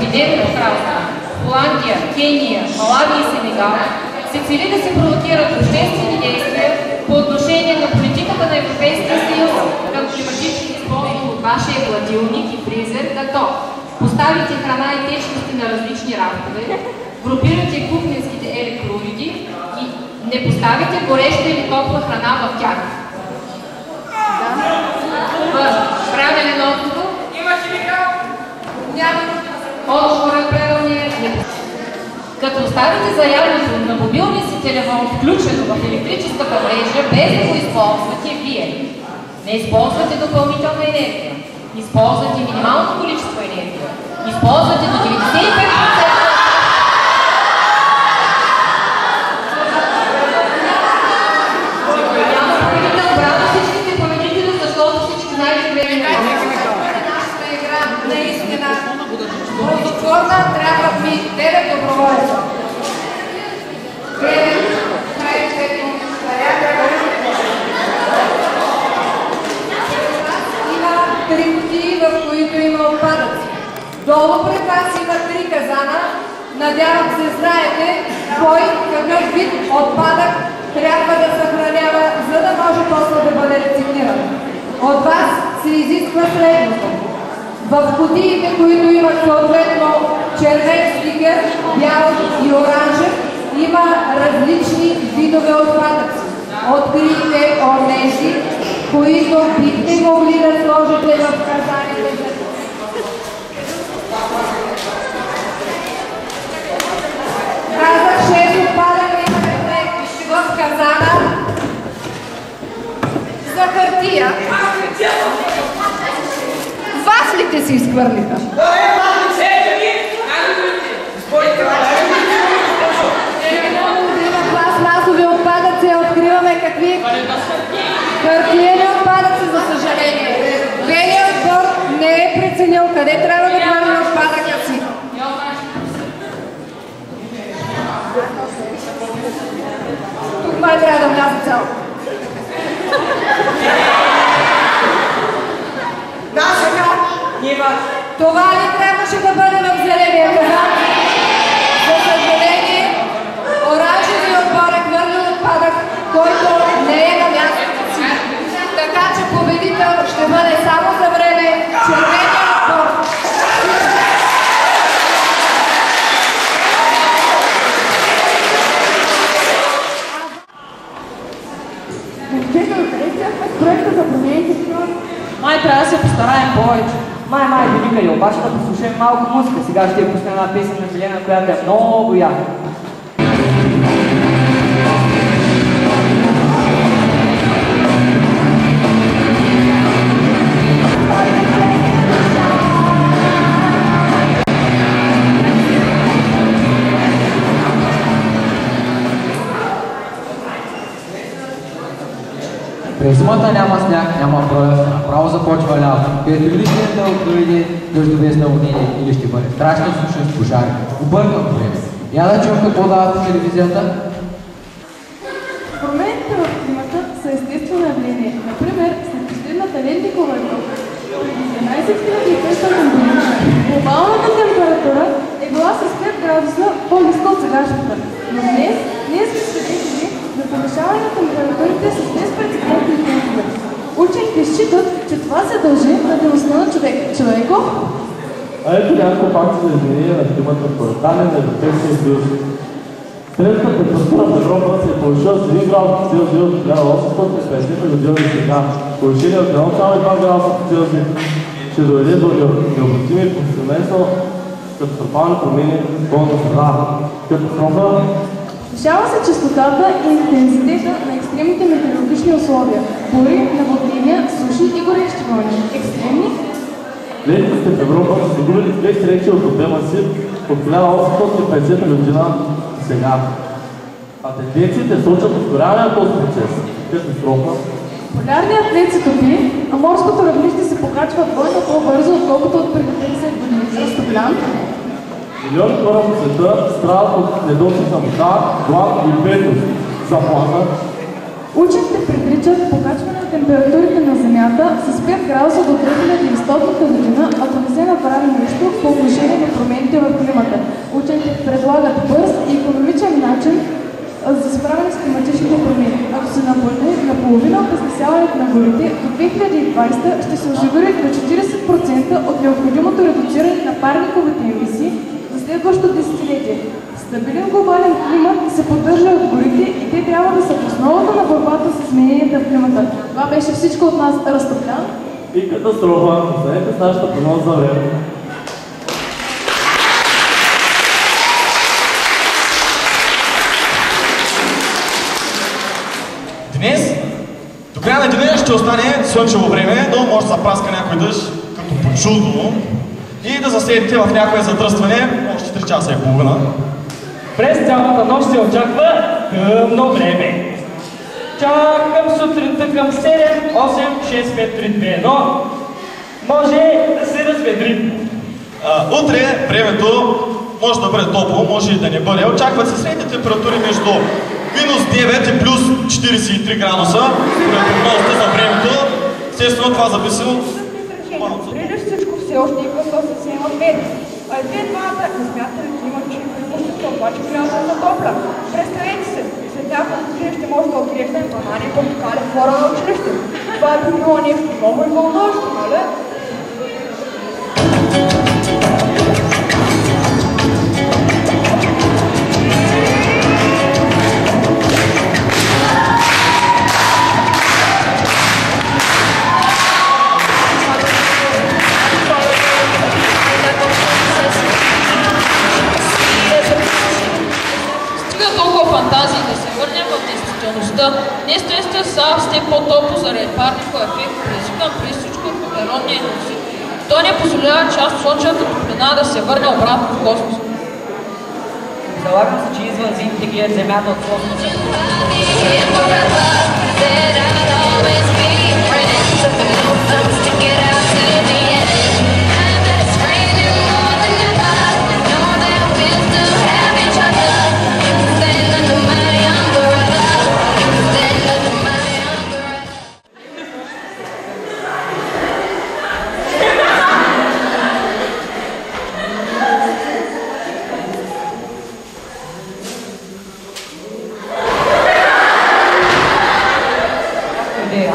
Обединеното кралство, Холандия, Кения, Малави и Сенегал се цели да се провокират обществени действия по отношение на политиката на Европейския съюз към климатични използвани от вашия хладилник и фризер, като поставите храна и течности на различни рафтове, групирате кухненските електроуреди и не поставите гореща или топла храна в тях. Правилен отговор? Имаше ли право? Няма. Отговорът правилният е. Като оставите зарядното на мобилния си телефон включено в електрическата мрежа, без да го използвате вие, не използвате допълнителна енергия, използвате минимално количество енергия, използвате до 95%. Плодотворна трябва ми 9 доброволеца. 9, има 3 кутии, в които има отпадъци. Долу пред вас има 3 казана. Надявам се, знаете кой какъв вид отпадък трябва да съхранява, за да може после да бъде рециклиран. От вас се изисква следното. В кутиите, които имат съответно червен стикер, бял и оранжев, има различни видове отпадъци. Открийте онези, които бихте могли да сложите в казаните. Казах 6 отпадъка имаме в казана за хартия. Вафлите си изхвърлиха. Има пластмасови отпадъци, откриваме какви хартиени отпадъци, за съжаление. Белият отбор не е преценил къде трябва да хвърли отпадъка си. Тук май трябва да вляза цяло. Това ли трябваше да бъде в зеления казан? За съжаление, оранжеви отбор е хвърлил отпадък, който не е на мястото си. Така че победител ще бъде само за време червения отбор. Проекта за промените. Май трябва да се постараем повече. Май, Великали, обаче да послушаем малко музика. Сега ще я пусна една песен на Желена, която е много яка. През зимата няма сняг, няма пролет, направо започва лято, където или ще е дълго дъждове с наводнение, или ще бъде страшна суша с пожари. Объркам време. Я да чуем какво дават в телевизията. Промените в климата са естествено явление. Например, след последната ледникова епоха, преди 12 500 години, глобалната температура е била с 5 градуса по-ниска от сегашната. Но днес сме свидетели на повишаване на температурите с безпрецедентни темпове. Учените считат, че това се дължи на дейността на човека. А ето няколко факти за изменение на климата според данни на Европейския съюз. Средната температура в Европа се е повишила с 1 градус Целзий от 1850 година до сега. Повишение от 1,2 градуса Целзий ще доведе до необратими и повсеместно катастрофални промени в околната среда. Катастрофа Повишава се честотата и интензитета на екстремните метеорологични условия, бури, наводнения, суши и горещи вълни. Екстремни. Летните в Европа са загубили 2 трети от обема си от 1850 година сега. А тенденциите сочат ускоряване на този процес. Катастрофа. Полярният лед се топи, а морското равнище се покачва двойно по-бързо, отколкото от преди 50 години. Разтоплян. Милиони хора по света страдат от недостиг на вода, глад и бедност. Заплаха. Учените предричат покачване на температурите на Земята с 5 градуса до 2100 година, ако не се направи нещо по отношение на промените в климата. Учените предлагат бърз и икономичен начин за справяне с климатичните промени. Ако се напълни наполовина обезлесяването на горите, до 2020 ще се осигури до 40% от необходимото редуциране на парниковите емисии за следващото десетилетие. Стабилен глобален климат се поддържа от горите и те трябва да са в основата на борбата с измененията в климата. Това беше всичко от нас, Разтоплян. И катастрофа. Останете с нашата прогноза за време. Днес, до края на деня ще остане слънчево време, но може да запраска някой дъжд като по-чудно и да заседите в някое задръстване още 3 часа и половина. През цялата нощ се очаква тъмно време. Чакам сутринта към 7, 8, 6, 5, 3, 2, 1. Може да се разведри. Утре времето може да бъде топло, може и да не бъде. Очакват се средни температури между минус 9 и плюс 43 градуса. Прогнозата за времето. Естествено това зависи от... Преди всичко все още и късно се сема меди. А и вие двамата не смятате ли, че има преимущество, обаче трябва да затопля. Представете се, след няколко години ще може да отглеждаме банани и портокали в хора на училище. Това би било нещо много и вълнуващо, нали? Фантазии да се върнем в действителността. Днес сте сте по-топло заради парников ефект, предизвикан при всичко от въглеродния диоксид. Той не позволява част от слънчевата топлина да се върне обратно в космоса. Залагам се, че извън зимите гледат Земята от космоса.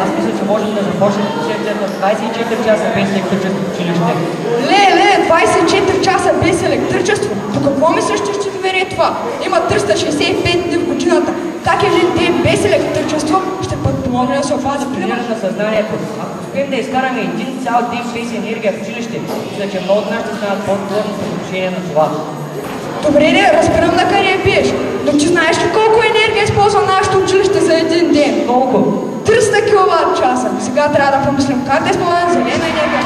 Аз мисля, че можем да започнем лекцията 24 часа без електричество в училище. Ле, 24 часа без електричество? До какво мисля ще доведе това? Има 365 дни в годината. Как един ден без електричество ще помогне да се опази климата? На съзнанието. Ако успеем да изкараме един цял ден без енергия в училище, мисля, че много от нас ще станат по-отговорни по отношение на това. Добре, разбирам на къде биеш, но ти знаеш ли колко енергия използва нашето училище за един ден? Колко? 300 киловатт часа. Сега трябва да помислим как да използваме зелена енергия.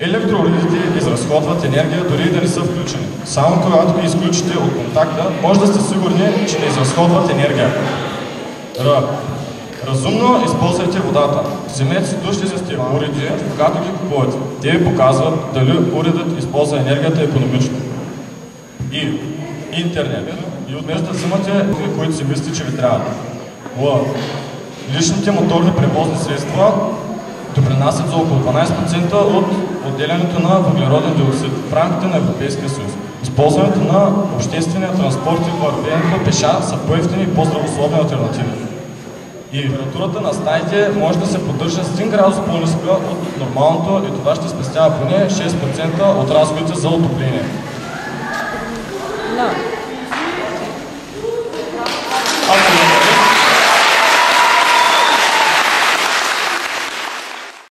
Електроуредите изразходват енергия дори и да не са включени. Само когато ги изключите от контакта, може да сте сигурни, че не изразходват енергия. Разумно използвайте водата. Вземете си душни уреди, когато ги купувате. Те ви показват дали уредът използва енергията економично. И интернет. И отмежду да взимате, които си мислите, че ви трябват. Личните моторни превозни средства допринасят за около 12% от отделянето на въглероден диоксид в рамките на Европейския съюз. Използването на обществения транспорт и вървенето пеша са по-евтини и по-здравословни алтернативи. И температурата на стаите може да се поддържа с 1 градус по-ниска от нормалното и това ще спестява поне 6% от разходите за отопление.